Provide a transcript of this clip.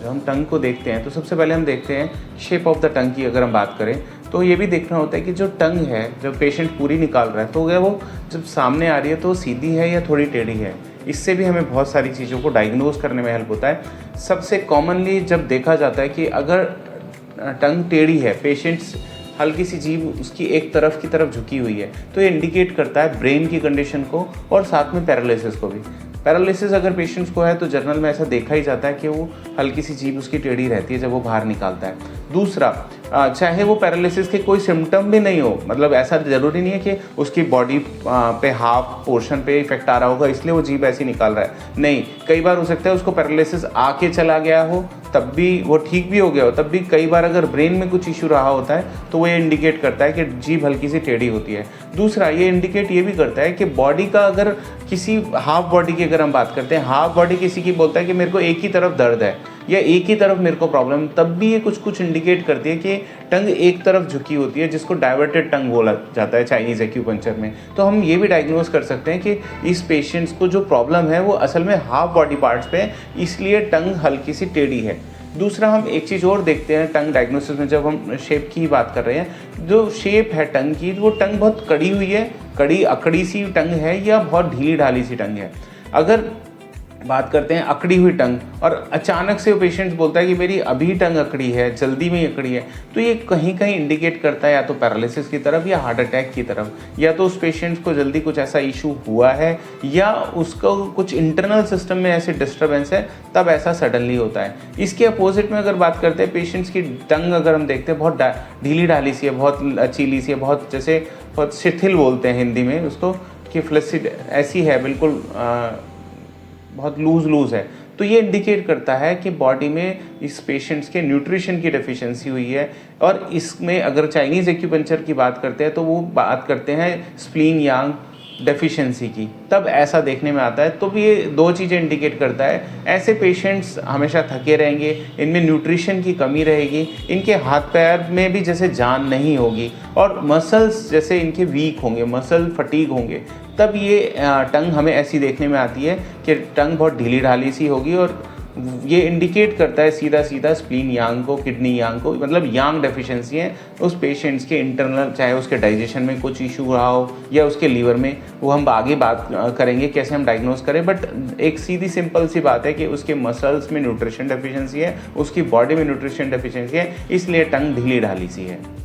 जब हम टंग को देखते हैं तो सबसे पहले हम देखते हैं शेप ऑफ द टंग की अगर हम बात करें तो ये भी देखना होता है कि जो टंग है जब पेशेंट पूरी निकाल रहा है तो क्या वो जब सामने आ रही है तो सीधी है या थोड़ी टेढ़ी है। इससे भी हमें बहुत सारी चीज़ों को डायग्नोज करने में हेल्प होता है। सबसे कॉमनली जब देखा जाता है कि अगर टंग टेढ़ी है, पेशेंट्स हल्की सी जीभ उसकी एक तरफ की तरफ झुकी हुई है, तो ये इंडिकेट करता है ब्रेन की कंडीशन को और साथ में पैरालिसिस को भी। पैरालिसिस अगर पेशेंट्स को है तो जर्नल में ऐसा देखा ही जाता है कि वो हल्की सी जीभ उसकी टेढ़ी रहती है जब वो बाहर निकालता है। दूसरा, चाहे वो पैरालिसिस के कोई सिम्टम भी नहीं हो, मतलब ऐसा ज़रूरी नहीं है कि उसकी बॉडी पे हाफ पोर्शन पे इफेक्ट आ रहा होगा इसलिए वो जीभ ऐसी निकाल रहा है, नहीं। कई बार हो सकता है उसको पैरालिसिस आके चला गया हो तब भी वो ठीक भी हो गया हो, तब भी कई बार अगर ब्रेन में कुछ इशू रहा होता है तो वो ये इंडिकेट करता है कि जीभ हल्की सी टेढ़ी होती है। दूसरा, ये इंडिकेट ये भी करता है कि बॉडी का अगर किसी हाफ बॉडी की अगर हम बात करते हैं, हाफ बॉडी किसी की बोलता है कि मेरे को एक ही तरफ दर्द है या एक ही तरफ मेरे को प्रॉब्लम, तब भी ये कुछ इंडिकेट करती है कि टंग एक तरफ झुकी होती है, जिसको डाइवर्टेड टंग बोला जाता है चाइनीज़ एक्यूपंक्चर में। तो हम ये भी डायग्नोज कर सकते हैं कि इस पेशेंट्स को जो प्रॉब्लम है वो असल में हाफ बॉडी पार्ट्स पे है, इसलिए टंग हल्की सी टेढ़ी है। दूसरा, हम एक चीज़ और देखते हैं टंग डायग्नोसिस में, जब हम शेप की बात कर रहे हैं, जो शेप है टंग की, वो टंग बहुत कड़ी हुई है, कड़ी अकड़ी सी टंग है या बहुत ढीली ढाली सी टंग है। अगर बात करते हैं अकड़ी हुई टंग और अचानक से वो पेशेंट बोलता है कि मेरी अभी टंग अकड़ी है, जल्दी में ही अकड़ी है, तो ये कहीं कहीं इंडिकेट करता है या तो पैरालिसिस की तरफ या हार्ट अटैक की तरफ, या तो उस पेशेंट को जल्दी कुछ ऐसा इशू हुआ है या उसको कुछ इंटरनल सिस्टम में ऐसे डिस्टर्बेंस है, तब ऐसा सडनली होता है। इसके अपोजिट में अगर बात करते हैं, पेशेंट्स की टंग अगर हम देखते हैं बहुत ढीली ढाली सी है, बहुत लचीली सी है, बहुत जैसे बहुत शिथिल बोलते हैं हिंदी में उसको, कि फ्लैसिड ऐसी है, बिल्कुल बहुत लूज़ है, तो ये इंडिकेट करता है कि बॉडी में इस पेशेंट्स के न्यूट्रिशन की डेफिशिएंसी हुई है। और इसमें अगर चाइनीज़ एक्यूपंक्चर की बात करते हैं तो वो बात करते हैं स्प्लीन यांग डेफिशिएंसी की, तब ऐसा देखने में आता है। तो भी ये दो चीज़ें इंडिकेट करता है, ऐसे पेशेंट्स हमेशा थके रहेंगे, इनमें न्यूट्रिशन की कमी रहेगी, इनके हाथ पैर में भी जैसे जान नहीं होगी और मसल्स जैसे इनके वीक होंगे, मसल फटीग होंगे, तब ये टंग हमें ऐसी देखने में आती है कि टंग बहुत ढीली ढाली सी होगी। और ये इंडिकेट करता है सीधा स्प्लीन यांग को, किडनी यांग को, मतलब यांग डेफिशिएंसी है उस पेशेंट्स के इंटरनल, चाहे उसके डाइजेशन में कुछ इशू रहा हो या उसके लीवर में, वो हम आगे बात करेंगे कैसे हम डायग्नोज करें। बट एक सीधी सिंपल सी बात है कि उसके मसल्स में न्यूट्रिशन डेफिशिएंसी है, उसकी बॉडी में न्यूट्रिशन डेफिशिएंसी है, इसलिए टंग ढीली ढाली सी है।